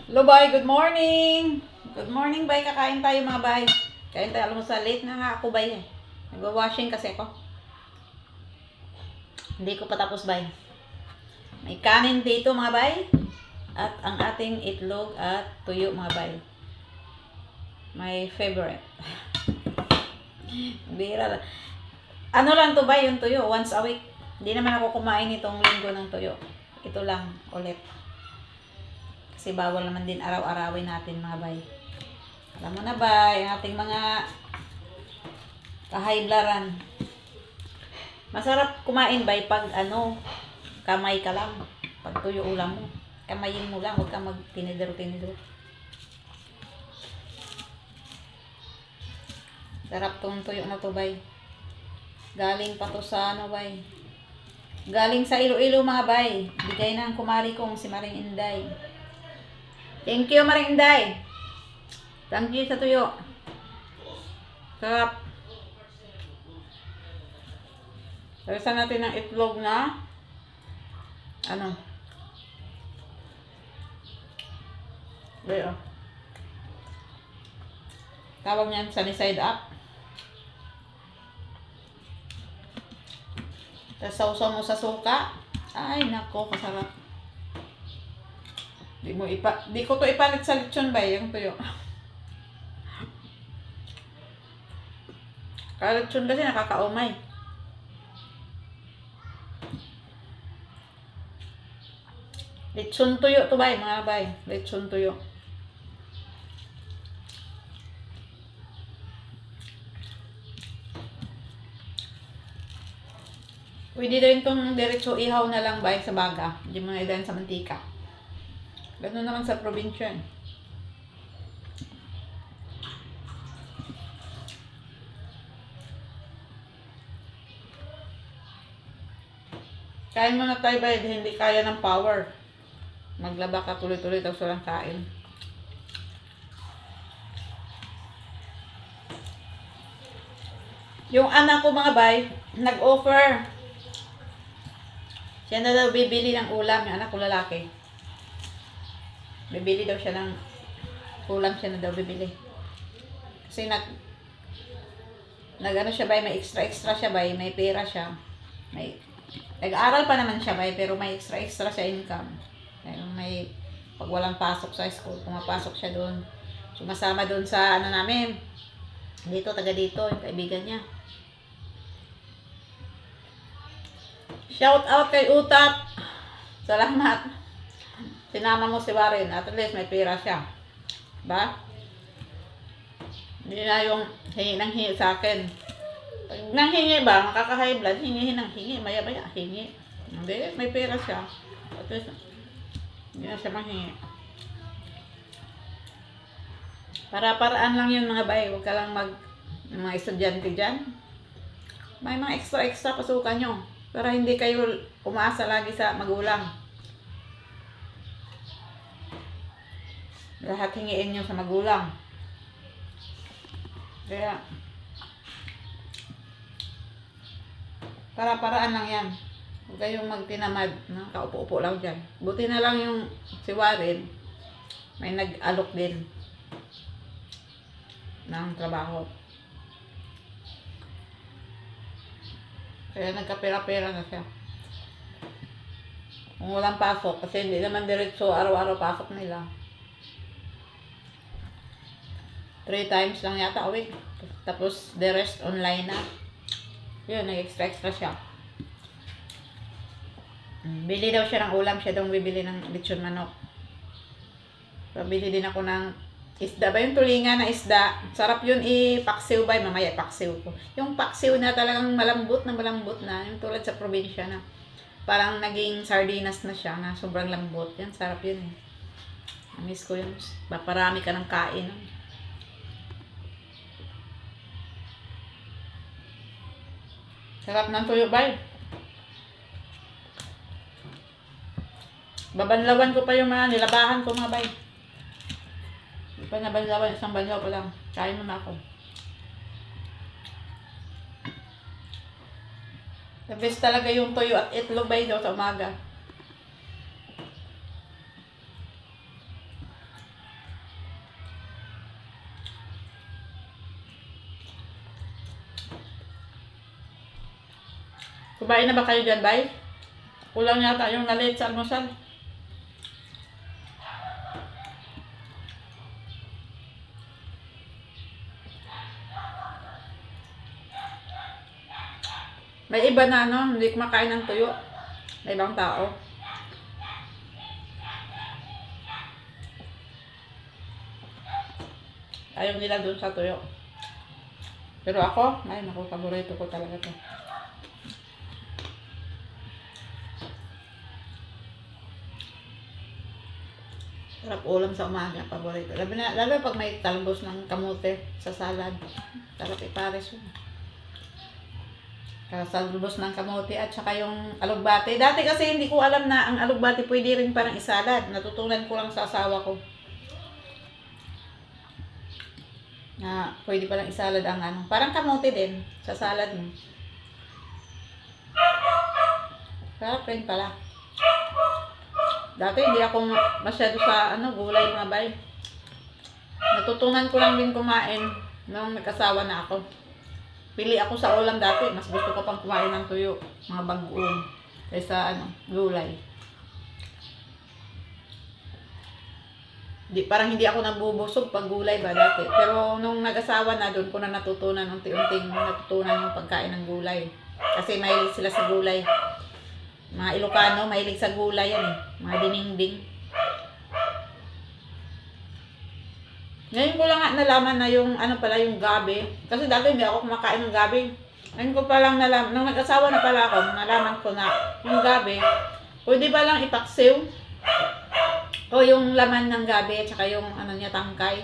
Hello, bay. Good morning. Good morning, bay. Kakain tayo, mga bay. Kain tayo almusal. Late na nga ako, bay. Nag-washing kasi ako. Hindi ko pa tapos, bay. May kanin dito, mga bay. At ang ating itlog at tuyo, mga bay. My favorite. Bira lang. Ano lang to, bay, yung tuyo. Once a week. Hindi naman ako kumain itong linggo ng tuyo. Ito lang, ulit. Kasi bawal naman din araw-arawin natin, mga bay. Alam mo na ba, yung ating mga kahaiblaran. Masarap kumain bay pag kamay ka lang. Pag tuyo ulam mo. Kamayin mo lang, huwag kang magtinidor-tinidor. Sarap tong tuyo na to, bay. Galing pa to sa bay. Galing sa Iloilo, mga bay. Bigay ng kumari kong si Maring Inday. Thank you, Maring Inday. Thank you sa tuyo. Sarap. Lagyan natin ng itlog na Ayan. Tawag niyan sunny side up. Tapos sausaw mo sa suka. Ay, nako, kasarap. Di ko to ipalit sa lechon ba yung tuyo. Kalechon kasi nakakaumay. Lechon tuyo to, bay, mga bay. Lechon tuyo. Pwede rin itong diretso ihaw na lang, bay, sa baga. Hindi mo na ilan sa mantika. Ganun naman sa probinsya. Kain mo na tayo, bay. Hindi kaya ng power. Maglaba ka tuloy-tuloy tapos walang kain. Yung anak ko, mga bay, nag-offer. Siya na daw bibili ng ulam, yung anak ko lalaki. Bibili daw siya ng ulam, siya na daw bibili. Kasi nag-ano siya, bay, may extra siya, bay, may pera siya. Nag-aaral pa naman siya, bay, pero may extra siya income. Pag walang pasok sa school, pumapasok siya doon. Sumasama doon sa namin. Dito, taga dito, yung kaibigan niya. Shout out kay Utap. Salamat. Sinama mo si Warren. At least may pera siya. Ba? Hindi na yung hingi ng hingi sa akin. Pag nanghingi ba, makaka-high blood, hingi ng hingi. Maya-maya, hingi. Hindi, may pera siya. At least, hindi na siya manghingi. Para-paraan lang yun, mga bay. Huwag ka lang mga estudyante dyan. May mga extra pasukan nyo. Para hindi kayo umaasa lagi sa magulang. Lahat hingiin nyo sa magulang. Kaya, para-paraan lang yan. Huwag kayong magtinamad. Kaupo-upo lang dyan. Buti na lang yung si Warren, may nag-alok din ng trabaho. Kaya nagkapera-pera na siya. Kung walang pasok, kasi hindi naman diretso araw-araw pasok nila. 3 times lang yata a week. Tapos the rest online na. Yun, nag-extra siya. Bili daw siya ng ulam, siya daw bibili ng lechon manok. Bili din ako ng isda ba yung tulingan na isda? Sarap yun paksiw ba? Mamaya paksiw ko. Yung paksiw na talagang malambot na. Yung tulad sa probinsya na parang naging sardinas na siya na sobrang lambot. Yan, sarap yun eh. Miss ko yun. Paparami ka ng kain. Sarap ng tuyo, bay. Babanlawan ko pa yung mga nilabahan ko, mga bay. Hindi pa nabanlawan, isang banlaw pa lang. Kain mo na ako. The best talaga yung tuyo at itlog, bay, daw sa umaga. Kumain na ba kayo dyan, bay? Kulang yata yung nalit sa almusal. May iba na hindi kumakain ng tuyo. May ibang tao. Ayaw nila dun sa tuyo. Pero ako, ay naku, paborito ko talaga to. Sarap ulam sa umaga, paborito. Lalo pag may talbos ng kamote sa salad. Sarap ipares yun. Talbos ng kamote at saka yung alugbate. Dati kasi hindi ko alam na ang alugbate pwede rin parang isalad. Natutunan ko lang sa asawa ko. Na pwede palang isalad ang parang kamote din sa salad mo. Sarap rin pala. Dati hindi ako masyado sa gulay mga bay. Natutunan ko lang din kumain nung nag-asawa na ako. Pili ako sa ulam dati, mas gusto ko pang kumain ng tuyo, mga bagoong, kaysa gulay. Parang hindi ako nabubusog pag gulay ba dati. Pero nung nag-asawa na, doon ko na natutunan, unti-unting natutunan yung pagkain ng gulay. Kasi mahilig sila sa gulay. Mga Ilocano, mahilig sa gulay yan mga diningding. Ngayon ko lang nalaman na yung pala yung gabi. Kasi dati hindi ako kumakain ng gabi. Ngayon ko pa lang nalaman, nung nag-asawa na pala ako, nalaman ko na yung gabi, pwede ba lang ipaksiw? O yung laman ng gabi at saka yung tangkay.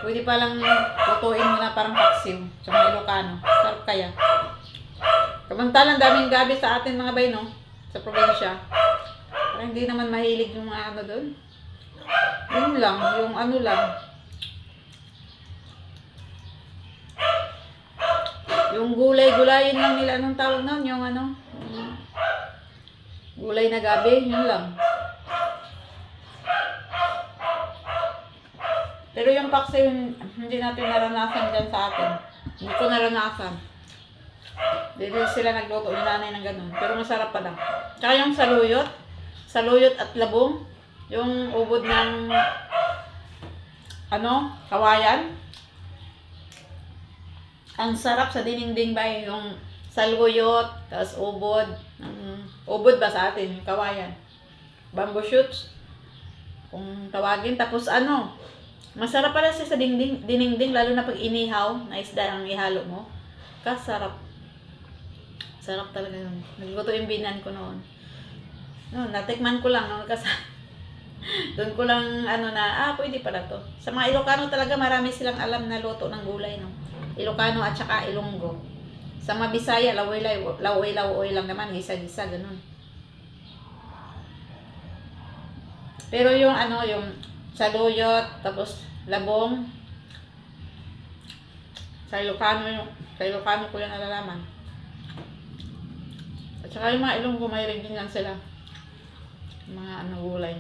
Pwede pa lang lutuin mo na parang paksiw sa mga Ilocano. Sarap kaya. Kamantalang daming gabi sa atin mga bay, no? Sa probinsya. Parang hindi naman mahilig yung mga doon. Yun lang, yung lang. Yung gulay-gulayin lang nila anong tawag nun, yung gulay na gabi, yun lang. Pero yung paksiw, hindi natin naranasan dyan sa atin. Hindi ko naranasan. Dito sila nagluto ni nanay ng ganun. Pero masarap pa lang. Tsaka yung saluyot at labong. Yung ubod ng kawayan. Ang sarap sa diningding ba yung saluyot, tapos ubod. Ubod ba sa atin? Yung kawayan. Bamboo shoots. Kung tawagin. Tapos masarap pala siya sa diningding, lalo na pag inihaw, na isda ang ihalo mo. Kasarap. Sarap talaga yun. Nagluto yung binan ko noon. Natikman ko lang kasi doon ko lang pwede pala to. Sa mga Ilocano talaga marami silang alam na luto ng gulay, no. Ilocano at saka Ilonggo. Sa mga Bisaya, laway lang naman, gisa-gisa ganun. Pero yung yung saluyot, tapos labong, sa Ilocano ko yan nalalaman. At saka yung mga Ilonggo, mayroon din yan sila. Mga gulay.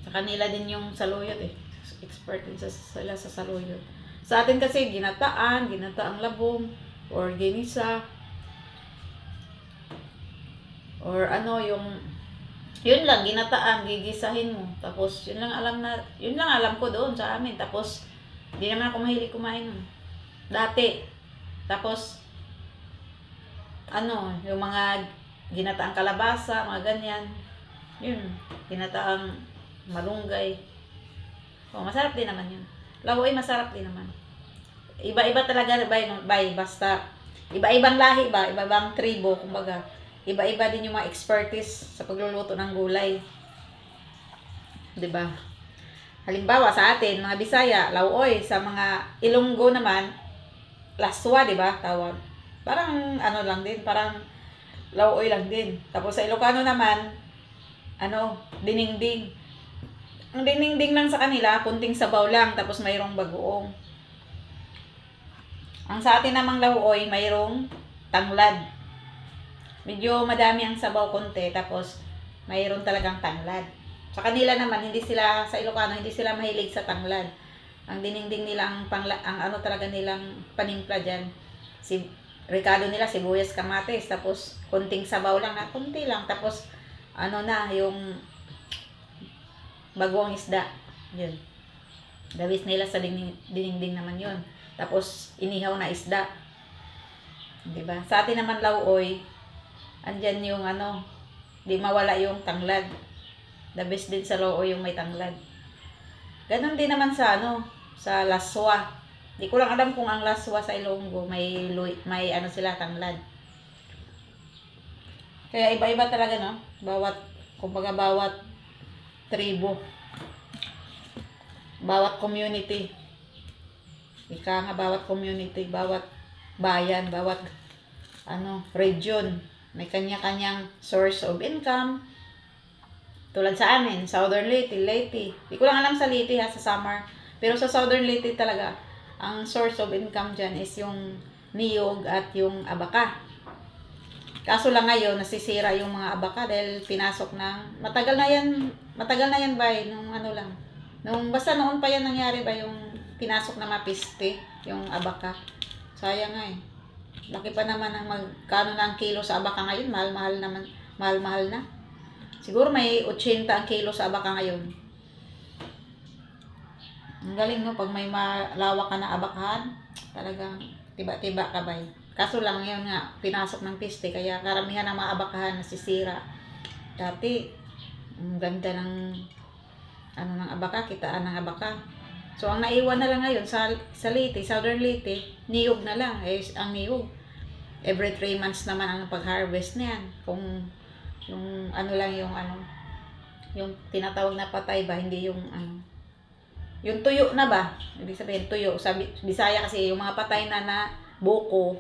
Sa kanila din yung saluyot Expert din sila sa saluyot. Sa atin kasi ginataang labong, or ginisa. Or yun lang, ginataan, gigisahin mo. Tapos yun lang alam ko doon sa amin. Tapos hindi naman ako mahilig kumain nun. Dati. Tapos yung mga ginataang kalabasa, mga ganyan. Yun, ginataang malunggay. Masarap din naman yun. Lawoy, masarap din naman. Iba-iba talaga, basta iba-ibang lahi ba, iba-ibang tribo, kumbaga. Iba-iba din yung mga expertise sa pagluluto ng gulay. 'Di ba? Halimbawa sa atin, mga Bisaya, lawoy, sa mga Ilonggo naman, laswa, 'di ba? Tawag. Parang lang din, parang lawoy lang din. Tapos sa Ilocano naman, diningding. Ang diningding lang sa kanila, kunting sabaw lang, tapos mayroong bagoong. Ang sa atin namang lawoy, mayroong tanglad. Medyo madami ang sabaw konti, tapos mayroon talagang tanglad. Sa kanila naman, sa Ilocano, hindi sila mahilig sa tanglad. Ang diningding nila, talaga nilang panimpla dyan, rekado nila sibuyas, kamatis, tapos kunting sabaw lang na, kunti lang, tapos ano na, yung bagong isda. Yun. Dawis nila sa dinding naman yun. Tapos inihaw na isda. 'Di ba? Sa atin naman lauoy, andyan yung ano, di mawala yung tanglad. The best din sa lauoy yung may tanglad. Ganon din naman sa ano, sa laswa. Di ko lang alam kung ang laswa sa Ilonggo may ano sila tanglad. Kaya iba-iba talaga, no? Kumbaga bawat tribo, bawat community. Ika nga bawat community, bawat bayan, bawat ano, region, may kanya-kanyang source of income. Tulad sa amin, Southern Leyte. Di ko lang alam sa Leyte ha, sa summer. Pero sa Southern Leyte talaga, ang source of income dyan is yung niyog at yung abaka. Kaso lang ngayon, nasisira yung mga abaka dahil pinasok ng, matagal na yan ba, nung ano lang. Basta noon pa yan nangyari ba yung pinasok na mapiste, yung abaka. Sayang nga eh. Laki pa naman ang magkano na ang kilo sa abaka ngayon, mahal-mahal na. Siguro may 80 ang kilo sa abaka ngayon. Ang galing, no? Pag may malawak ka na abakahan, talagang tiba-tiba ka ba. Kaso lang yun nga, pinasok ng piste, kaya karamihan ng mga abakahan nasisira. Dati, ang ganda ng ano ng abaka, kitaan ng abaka. So, ang naiwan na lang ngayon sa Leyte, Southern Leyte, niyog na lang. Ang niyog, every 3 months naman ang pag-harvest na yan. Kung yung ano lang yung tinatawag na patay ba, hindi yung ano, yung tuyo na ba? Ibig sabihin tuyo. Sa Bisaya kasi yung mga patay na buko,